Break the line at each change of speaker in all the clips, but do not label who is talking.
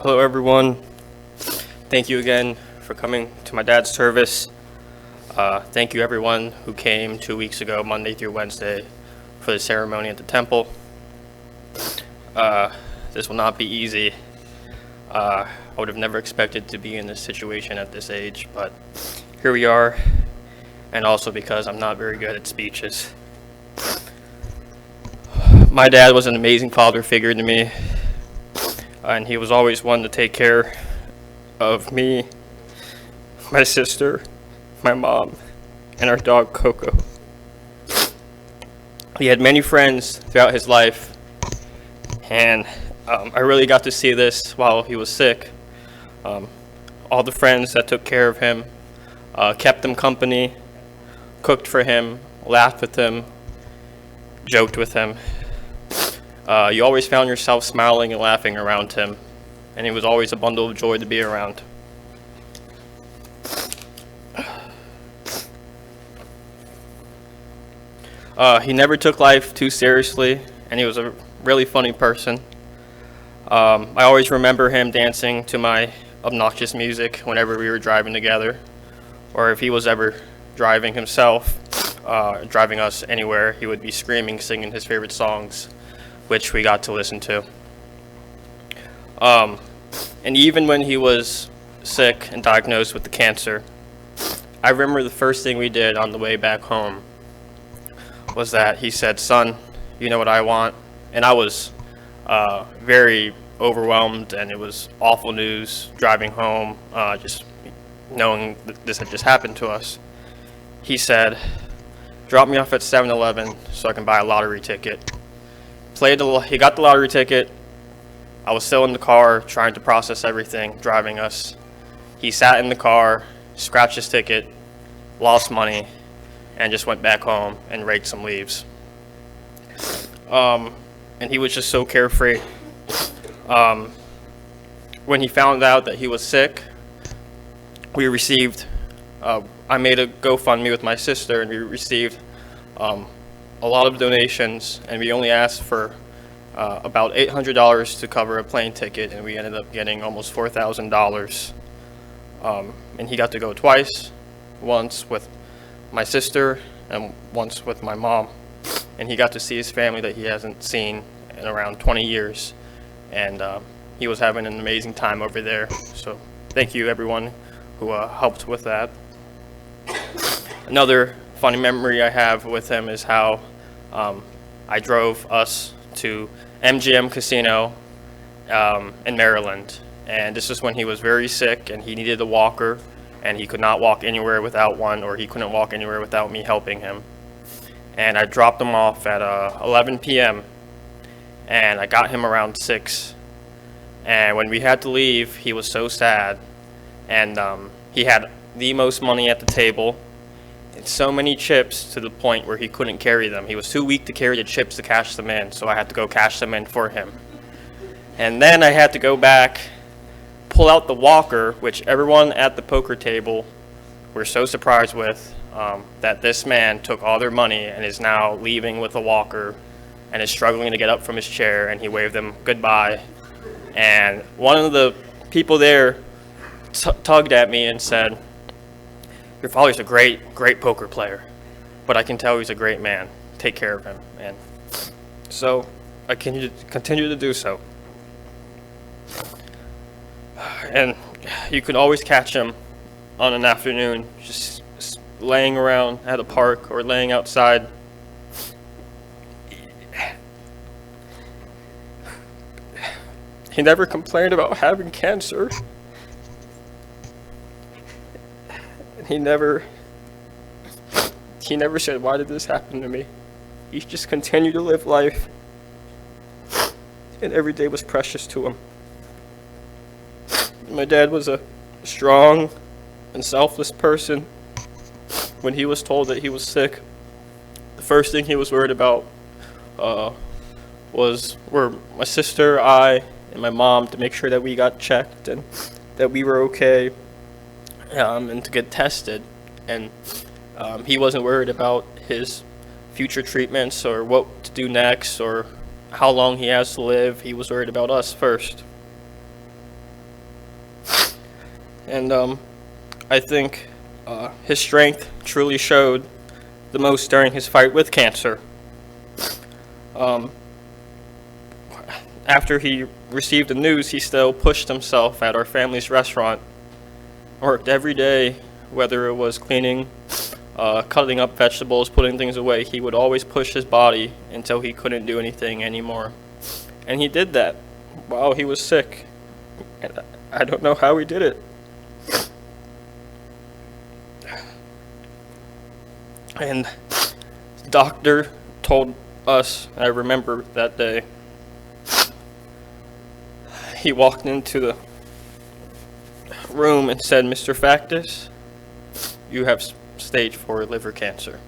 Hello, everyone. Thank you again for coming to my dad's service. Thank you, everyone who came 2 weeks ago, Monday through Wednesday, for the ceremony at the temple. This will not be easy. I would have never expected to be in this situation at this age, but here we are, and also because I'm not very good at speeches. My dad was an amazing father figure to me, and he was always one to take care of me, my sister, my mom, and our dog Coco. He had many friends throughout his life, and I really got to see this while he was sick. All the friends that took care of him, kept him company, cooked for him, laughed with him, joked with him. You always found yourself smiling and laughing around him, and he was always a bundle of joy to be around. He never took life too seriously, and he was a really funny person. I always remember him dancing to my obnoxious music whenever we were driving together, or if he was ever driving himself, driving us anywhere, he would be screaming, singing his favorite songs, which we got to listen to. And even when he was sick and diagnosed with the cancer, I remember the first thing we did on the way back home was that he said, "Son, you know what I want?" And I was very overwhelmed, and it was awful news driving home, just knowing that this had just happened to us. He said, "Drop me off at 7-Eleven so I can buy a lottery ticket." He got the lottery ticket. I was still in the car trying to process everything, driving us. He sat in the car, scratched his ticket, lost money, and just went back home and raked some leaves. And he was just so carefree. When he found out that he was sick, I made a GoFundMe with my sister, and we received a lot of donations, and we only asked for about $800 to cover a plane ticket, and we ended up getting almost $4,000. And he got to go twice, once with my sister and once with my mom, and he got to see his family that he hasn't seen in around 20 years, and he was having an amazing time over there. So thank you, everyone who helped with that. Another funny memory I have with him is how I drove us to MGM Casino in Maryland, and this is when he was very sick and he needed a walker, and he could not walk anywhere without one, or he couldn't walk anywhere without me helping him. And I dropped him off at 11 p.m. and I got him around 6, and when we had to leave, he was so sad, and he had the most money at the table. So many chips to the point where he couldn't carry them. He was too weak to carry the chips to cash them in, so I had to go cash them in for him. And then I had to go back, pull out the walker, which everyone at the poker table were so surprised with, that this man took all their money and is now leaving with a walker and is struggling to get up from his chair, and he waved them goodbye. And one of the people there tugged at me and said, "Your father's a great poker player, but I can tell he's a great man. Take care of him." And so I continue to do so. And you can always catch him on an afternoon just laying around at a park or laying outside. He never complained about having cancer. He never said, "Why did this happen to me?" He just continued to live life, and every day was precious to him. My dad was a strong and selfless person. When he was told that he was sick, the first thing he was worried about were my sister, I, and my mom, to make sure that we got checked and that we were okay, and to get tested. And he wasn't worried about his future treatments or what to do next or how long he has to live. He was worried about us first. And I think his strength truly showed the most during his fight with cancer. Um, After he received the news, he still pushed himself at our family's restaurant, worked every day, whether it was cleaning, cutting up vegetables, putting things away. He would always push his body until he couldn't do anything anymore. And he did that while he was sick. And I don't know how he did it. And the doctor told us, I remember that day, he walked into the room and said, "Mr. Factus, you have stage 4 liver cancer."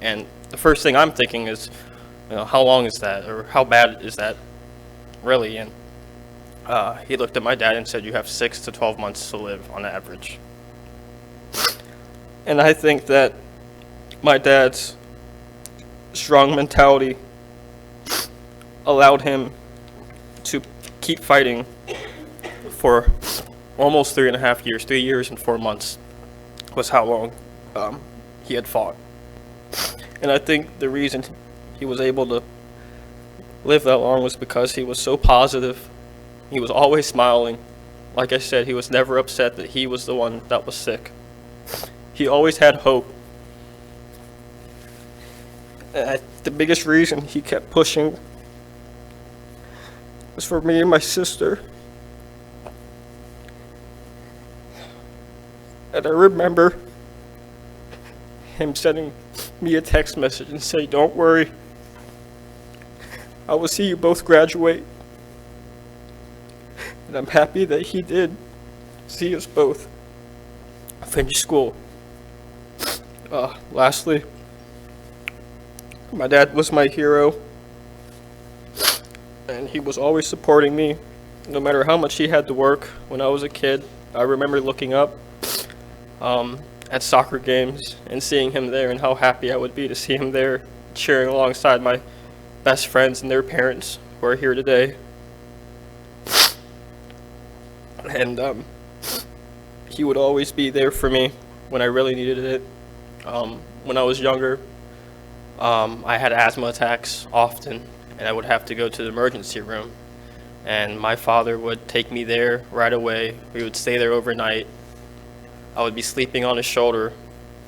And the first thing I'm thinking is, how long is that, or how bad is that really? And he looked at my dad and said, "You have 6 to 12 months to live on average." And I think that my dad's strong mentality allowed him to keep fighting for almost 3.5 years. 3 years and 4 months was how long he had fought. And I think the reason he was able to live that long was because he was so positive. He was always smiling. Like I said, he was never upset that he was the one that was sick. He always had hope. And the biggest reason he kept pushing was for me and my sister. And I remember him sending me a text message and say, "Don't worry, I will see you both graduate." And I'm happy that he did see us both finish school. Lastly, my dad was my hero, and he was always supporting me, no matter how much he had to work. When I was a kid, I remember looking up at soccer games and seeing him there, and how happy I would be to see him there cheering alongside my best friends and their parents who are here today. And he would always be there for me when I really needed it. When I was younger, I had asthma attacks often, and I would have to go to the emergency room. And my father would take me there right away. We would stay there overnight. I would be sleeping on his shoulder,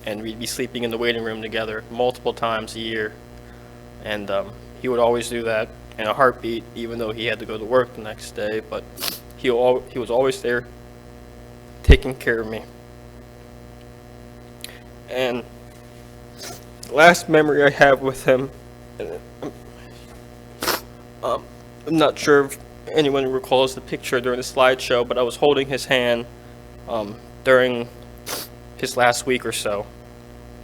and we'd be sleeping in the waiting room together multiple times a year. And he would always do that in a heartbeat, even though he had to go to work the next day. But he was always there taking care of me. And the last memory I have with him, I'm not sure if anyone recalls the picture during the slideshow, but I was holding his hand during his last week or so.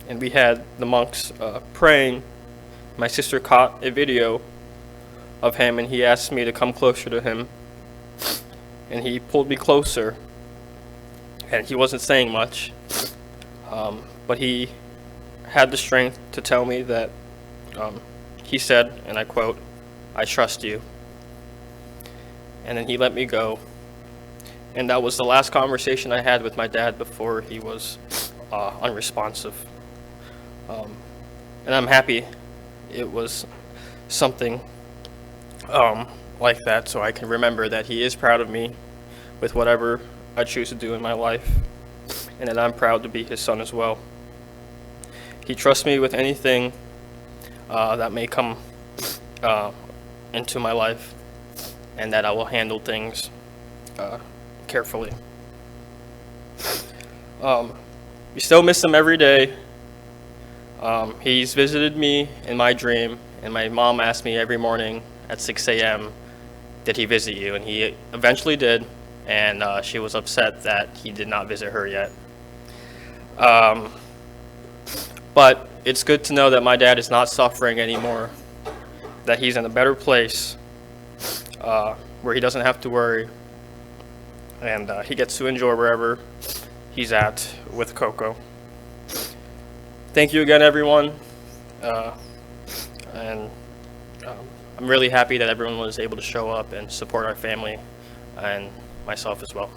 And we had the monks praying. My sister caught a video of him, and he asked me to come closer to him. And he pulled me closer, and he wasn't saying much, but he had the strength to tell me that he said, and I quote, "I trust you." And then he let me go. And that was the last conversation I had with my dad before he was unresponsive. And I'm happy it was something like that, so I can remember that he is proud of me with whatever I choose to do in my life, and that I'm proud to be his son as well. He trusts me with anything that may come into my life, and that I will handle things carefully. We still miss him every day. He's visited me in my dream, and my mom asked me every morning at 6 a.m., "Did he visit you?" And he eventually did, and she was upset that he did not visit her yet. But it's good to know that my dad is not suffering anymore, that he's in a better place where he doesn't have to worry, and he gets to enjoy wherever he's at with Coco. Thank you again, everyone, and I'm really happy that everyone was able to show up and support our family and myself as well.